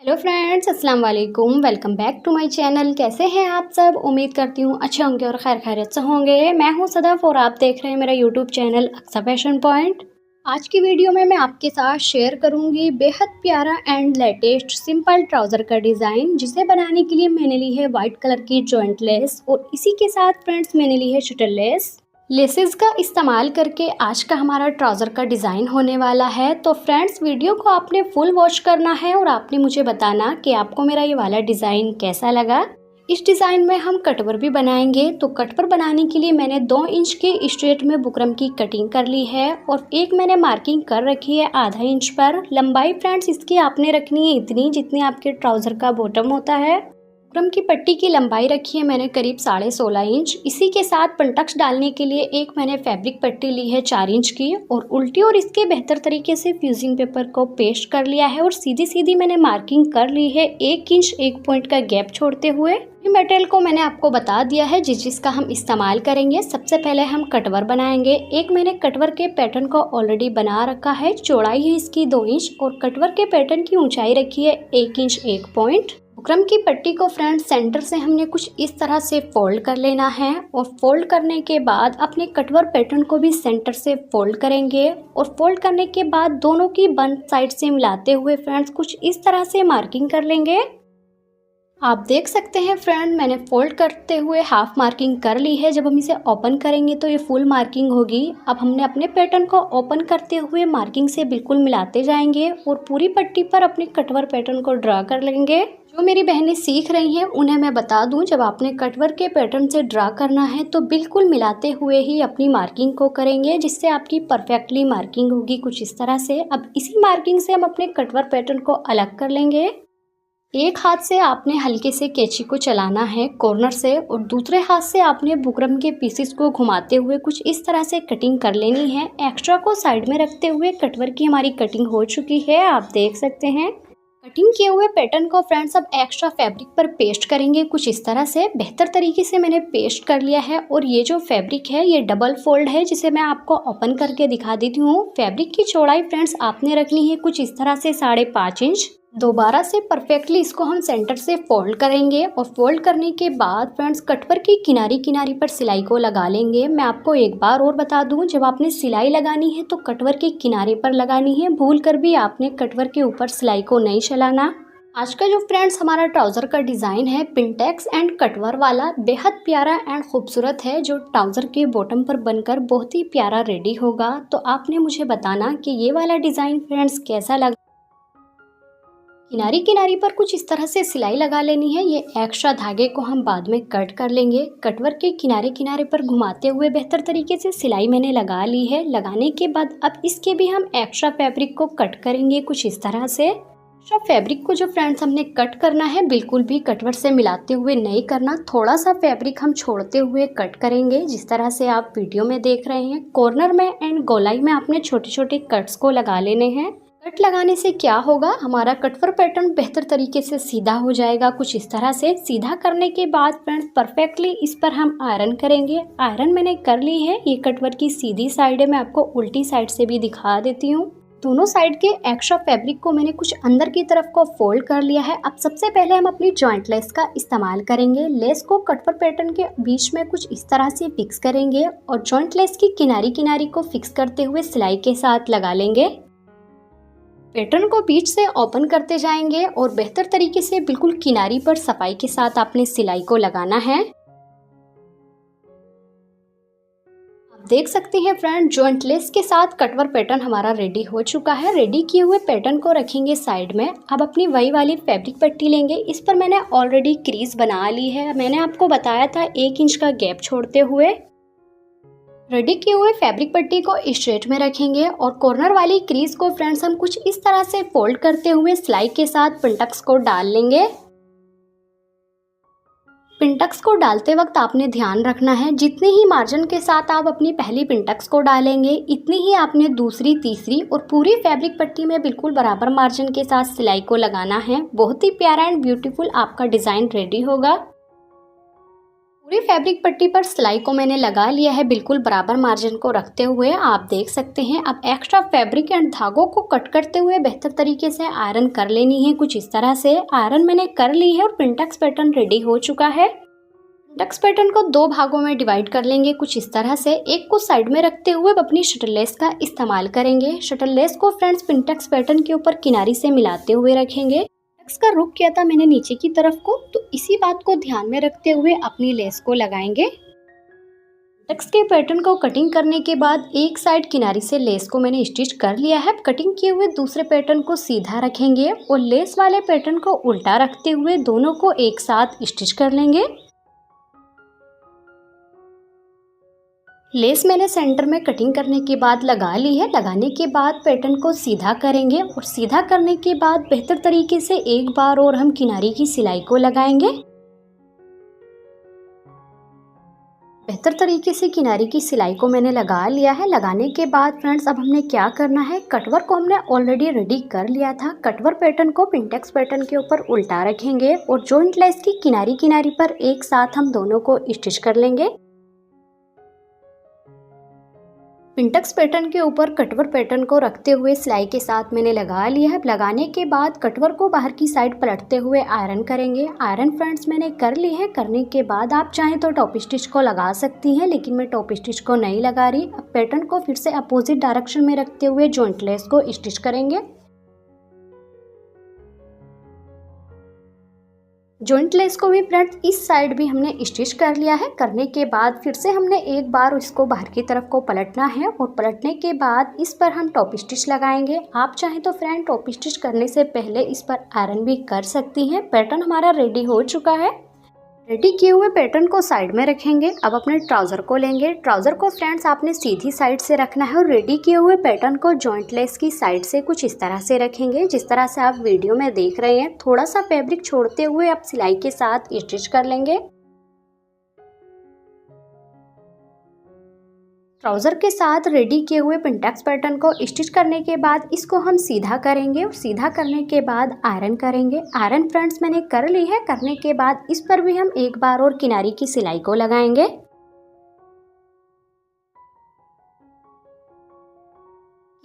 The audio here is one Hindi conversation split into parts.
हेलो फ्रेंड्स, अस्सलाम वालेकुम। Welcome back to my channel. कैसे हैं आप सब? उम्मीद करती हूँ अच्छे होंगे और खैर खैरियत से होंगे। मैं हूँ सदफ और आप देख रहे हैं मेरा YouTube channel Aqsa fashion point. आज की वीडियो में मैं आपके साथ शेयर करूँगी बेहद प्यारा एंड लेटेस्ट सिंपल ट्राउज़र का डिज़ाइन, जिसे बनाने के लिए मैंने ली है वाइट कलर की जॉइंट लेस और इसी के साथ फ्रेंड्स मैंने ली है शटल लेस। लेसेस का इस्तेमाल करके आज का हमारा ट्राउज़र का डिज़ाइन होने वाला है। तो फ्रेंड्स, वीडियो को आपने फुल वॉच करना है और आपने मुझे बताना कि आपको मेरा ये वाला डिज़ाइन कैसा लगा। इस डिज़ाइन में हम कटवर भी बनाएंगे। तो कटवर बनाने के लिए मैंने 2 इंच के स्ट्रेट में बुकरम की कटिंग कर ली है और एक मैंने मार्किंग कर रखी है आधा इंच पर। लंबाई फ्रेंड्स इसकी आपने रखनी है इतनी जितनी आपके ट्राउज़र का बॉटम होता है। बुकरम की पट्टी की लंबाई रखी है मैंने करीब 16.5 इंच। इसी के साथ पंटक्स डालने के लिए एक मैंने फैब्रिक पट्टी ली है 4 इंच की और उल्टी और इसके बेहतर तरीके से फ्यूजिंग पेपर को पेस्ट कर लिया है और सीधी सीधी मैंने मार्किंग कर ली है 1 इंच 1 पॉइंट का गैप छोड़ते हुए। मटेरियल को मैंने आपको बता दिया है जिसका हम इस्तेमाल करेंगे। सबसे पहले हम कटवर बनाएंगे। एक मैंने कटवर के पैटर्न को ऑलरेडी बना रखा है। चौड़ाई है इसकी 2 इंच और कटवर के पैटर्न की ऊंचाई रखी है 1 इंच 1 पॉइंट। बुकरम की पट्टी को फ्रंट सेंटर से हमने कुछ इस तरह से फोल्ड कर लेना है और फोल्ड करने के बाद अपने कटवर पैटर्न को भी सेंटर से फोल्ड करेंगे और फोल्ड करने के बाद दोनों की बंद साइड से मिलाते हुए फ्रेंड्स कुछ इस तरह से मार्किंग कर लेंगे। आप देख सकते हैं फ्रेंड, मैंने फोल्ड करते हुए हाफ मार्किंग कर ली है। जब हम इसे ओपन करेंगे तो ये फुल मार्किंग होगी। अब हमने अपने पैटर्न को ओपन करते हुए मार्किंग से बिल्कुल मिलाते जाएंगे और पूरी पट्टी पर अपने कटवर पैटर्न को ड्रा कर लेंगे। जो मेरी बहनें सीख रही हैं उन्हें मैं बता दूं, जब आपने कटवर के पैटर्न से ड्रा करना है तो बिल्कुल मिलाते हुए ही अपनी मार्किंग को करेंगे, जिससे आपकी परफेक्टली मार्किंग होगी कुछ इस तरह से। अब इसी मार्किंग से हम अपने कटवर पैटर्न को अलग कर लेंगे। एक हाथ से आपने हल्के से कैंची को चलाना है कॉर्नर से और दूसरे हाथ से आपने बुकरम के पीसेस को घुमाते हुए कुछ इस तरह से कटिंग कर लेनी है। एक्स्ट्रा को साइड में रखते हुए कटवर की हमारी कटिंग हो चुकी है, आप देख सकते हैं। कटिंग किए हुए पैटर्न को फ्रेंड्स अब एक्स्ट्रा फैब्रिक पर पेस्ट करेंगे कुछ इस तरह से। बेहतर तरीके से मैंने पेस्ट कर लिया है और ये जो फैब्रिक है ये डबल फोल्ड है, जिसे मैं आपको ओपन करके दिखा देती हूँ। फैब्रिक की चौड़ाई फ्रेंड्स आपने रखनी है कुछ इस तरह से 5.5 इंच। दोबारा से परफेक्टली इसको हम सेंटर से फोल्ड करेंगे और फोल्ड करने के बाद फ्रेंड्स कटवर की किनारी किनारी पर सिलाई को लगा लेंगे। मैं आपको एक बार और बता दूं, जब आपने सिलाई लगानी है तो कटवर के किनारे पर लगानी है। भूल कर भी आपने कटवर के ऊपर सिलाई को नहीं चलाना। आज का जो फ्रेंड्स हमारा ट्राउज़र का डिज़ाइन है पिंटेक्स एंड कटवर वाला, बेहद प्यारा एंड खूबसूरत है, जो ट्राउज़र के बॉटम पर बनकर बहुत ही प्यारा रेडी होगा। तो आपने मुझे बताना कि ये वाला डिज़ाइन फ्रेंड्स कैसा लगा। किनारी किनारी पर कुछ इस तरह से सिलाई लगा लेनी है। ये एक्स्ट्रा धागे को हम बाद में कट कर लेंगे। कटवर के किनारे किनारे पर घुमाते हुए बेहतर तरीके से सिलाई मैंने लगा ली है। लगाने के बाद अब इसके भी हम एक्स्ट्रा फैब्रिक को कट करेंगे कुछ इस तरह से। एक्स्ट्रा फैब्रिक को जो फ्रेंड्स हमने कट करना है बिल्कुल भी कटवर से मिलाते हुए नहीं करना। थोड़ा सा फैब्रिक हम छोड़ते हुए कट करेंगे, जिस तरह से आप वीडियो में देख रहे हैं। कॉर्नर में एंड गोलाई में आपने छोटे छोटे कट्स को लगा लेने हैं। कट लगाने से क्या होगा, हमारा कटवर पैटर्न बेहतर तरीके से सीधा हो जाएगा कुछ इस तरह से। सीधा करने के बाद फ्रेंड्स परफेक्टली इस पर हम आयरन करेंगे। आयरन मैंने कर ली है। ये कटवर की सीधी साइड है, मैं आपको उल्टी साइड से भी दिखा देती हूँ। दोनों साइड के एक्स्ट्रा फैब्रिक को मैंने कुछ अंदर की तरफ को फोल्ड कर लिया है। अब सबसे पहले हम अपनी जॉइंट लेस का इस्तेमाल करेंगे। लेस को कटवर पैटर्न के बीच में कुछ इस तरह से फिक्स करेंगे और जॉइंट लेस की किनारी किनारी को फिक्स करते हुए सिलाई के साथ लगा लेंगे। पैटर्न को बीच से ओपन करते जाएंगे और बेहतर तरीके से बिल्कुल किनारी पर सफाई के साथ आपने सिलाई को लगाना है। आप देख सकते हैं फ्रेंड, जॉइंट लेस के साथ कटवर पैटर्न हमारा रेडी हो चुका है। रेडी किए हुए पैटर्न को रखेंगे साइड में। अब अपनी वही वाली फैब्रिक पट्टी लेंगे। इस पर मैंने ऑलरेडी क्रीज बना ली है। मैंने आपको बताया था 1 इंच का गैप छोड़ते हुए। रेडी किए हुए फैब्रिक पट्टी को स्ट्रेट में रखेंगे और कॉर्नर वाली क्रीज को फ्रेंड्स हम कुछ इस तरह से फोल्ड करते हुए सिलाई के साथ पिंटक्स को डाल लेंगे। पिंटक्स को डालते वक्त आपने ध्यान रखना है, जितने ही मार्जिन के साथ आप अपनी पहली पिंटक्स को डालेंगे इतनी ही आपने दूसरी, तीसरी और पूरी फैब्रिक पट्टी में बिल्कुल बराबर मार्जिन के साथ सिलाई को लगाना है। बहुत ही प्यारा एंड ब्यूटीफुल आपका डिज़ाइन रेडी होगा। पूरी फैब्रिक पट्टी पर सिलाई को मैंने लगा लिया है, बिल्कुल बराबर मार्जिन को रखते हुए आप देख सकते हैं। अब एक्स्ट्रा फैब्रिक एंड धागों को कट करते हुए बेहतर तरीके से आयरन कर लेनी है। कुछ इस तरह से आयरन मैंने कर ली है और पिंटक्स पैटर्न रेडी हो चुका है। पिंटक्स पैटर्न को 2 भागों में डिवाइड कर लेंगे कुछ इस तरह से। एक को साइड में रखते हुए अपनी शटल लेस का इस्तेमाल करेंगे। शटल लेस को फ्रेंड्स पिंटक्स पैटर्न के ऊपर किनारी से मिलाते हुए रखेंगे। का रुख किया था मैंने नीचे की तरफ को, तो इसी बात को ध्यान में रखते हुए अपनी लेस को लगाएंगे। टक्स के पैटर्न को कटिंग करने के बाद एक साइड किनारी से लेस को मैंने स्टिच कर लिया है। कटिंग किए हुए दूसरे पैटर्न को सीधा रखेंगे और लेस वाले पैटर्न को उल्टा रखते हुए दोनों को एक साथ स्टिच कर लेंगे। लेस मैंने सेंटर में कटिंग करने के बाद लगा ली है। लगाने के बाद पैटर्न को सीधा करेंगे और सीधा करने के बाद बेहतर तरीके से एक बार और हम किनारी की सिलाई को लगाएंगे। बेहतर तरीके से किनारी की सिलाई को मैंने लगा लिया है। लगाने के बाद फ्रेंड्स अब हमने क्या करना है, कटवर को हमने ऑलरेडी रेडी कर लिया था। कटवर पैटर्न को पिंटक्स पैटर्न के ऊपर उल्टा रखेंगे और जॉइंट लेस की किनारी किनारी पर एक साथ हम दोनों को स्टिच कर लेंगे। पिंटक्स पैटर्न के ऊपर कटवर पैटर्न को रखते हुए सिलाई के साथ मैंने लगा लिया है। लगाने के बाद कटवर को बाहर की साइड पलटते हुए आयरन करेंगे। आयरन फ्रेंड्स मैंने कर ली है। करने के बाद आप चाहें तो टॉप स्टिच को लगा सकती हैं, लेकिन मैं टॉप स्टिच को नहीं लगा रही। अब पैटर्न को फिर से अपोजिट डायरेक्शन में रखते हुए जॉइंट लेस को स्टिच करेंगे। जॉइंट लेस को भी फ्रेंड्स इस साइड भी हमने स्टिच कर लिया है। करने के बाद फिर से हमने एक बार इसको बाहर की तरफ को पलटना है और पलटने के बाद इस पर हम टॉप स्टिच लगाएंगे। आप चाहें तो फ्रेंड टॉप स्टिच करने से पहले इस पर आयरन भी कर सकती हैं। पैटर्न हमारा रेडी हो चुका है। रेडी किए हुए पैटर्न को साइड में रखेंगे। अब अपने ट्राउज़र को लेंगे। ट्राउज़र को फ्रेंड्स आपने सीधी साइड से रखना है और रेडी किए हुए पैटर्न को जॉइंट लेस की साइड से कुछ इस तरह से रखेंगे, जिस तरह से आप वीडियो में देख रहे हैं। थोड़ा सा फैब्रिक छोड़ते हुए आप सिलाई के साथ स्टिच कर लेंगे। ट्राउज़र के साथ रेडी किए हुए पिंटक्स पैटर्न को स्टिच करने के बाद इसको हम सीधा करेंगे और सीधा करने के बाद आयरन करेंगे। आयरन फ्रेंड्स मैंने कर ली है। करने के बाद इस पर भी हम एक बार और किनारी की सिलाई को लगाएंगे।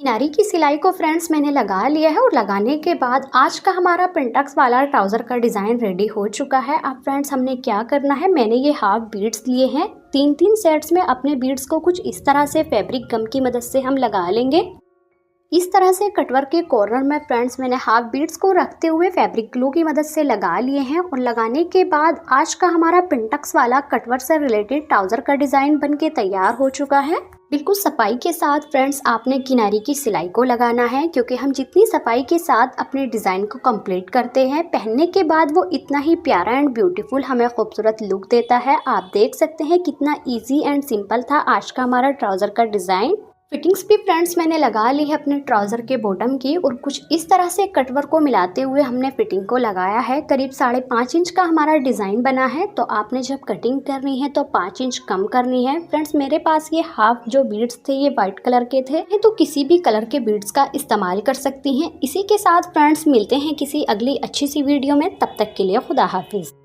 किनारी की सिलाई को फ्रेंड्स मैंने लगा लिया है और लगाने के बाद आज का हमारा पिंटक्स वाला ट्राउज़र का डिज़ाइन रेडी हो चुका है। अब फ्रेंड्स हमने क्या करना है, मैंने ये हाफ बीड्स लिए हैं। 3-3 सेट्स में अपने बीड्स को कुछ इस तरह से फैब्रिक गम की मदद से हम लगा लेंगे। इस तरह से कटवर के कॉर्नर में फ्रेंड्स मैंने हाफ बीड्स को रखते हुए फैब्रिक ग्लू की मदद से लगा लिए हैं और लगाने के बाद आज का हमारा पिंटक्स वाला कटवर से रिलेटेड ट्राउज़र का डिज़ाइन बन के तैयार हो चुका है। बिल्कुल सफाई के साथ फ्रेंड्स आपने किनारी की सिलाई को लगाना है, क्योंकि हम जितनी सफाई के साथ अपने डिज़ाइन को कंप्लीट करते हैं, पहनने के बाद वो इतना ही प्यारा एंड ब्यूटीफुल हमें खूबसूरत लुक देता है। आप देख सकते हैं कितना इजी एंड सिंपल था आज का हमारा ट्राउज़र का डिज़ाइन। फिटिंग्स भी फ्रेंड्स मैंने लगा ली है अपने ट्राउज़र के बॉटम की और कुछ इस तरह से कटवर को मिलाते हुए हमने फिटिंग को लगाया है। करीब 5.5 इंच का हमारा डिज़ाइन बना है, तो आपने जब कटिंग करनी है तो 5 इंच कम करनी है। फ्रेंड्स मेरे पास ये हाफ जो बीड्स थे ये वाइट कलर के थे, तो किसी भी कलर के बीड्स का इस्तेमाल कर सकती हैं। इसी के साथ फ्रेंड्स मिलते हैं किसी अगली अच्छी सी वीडियो में। तब तक के लिए खुदा हाफिज़।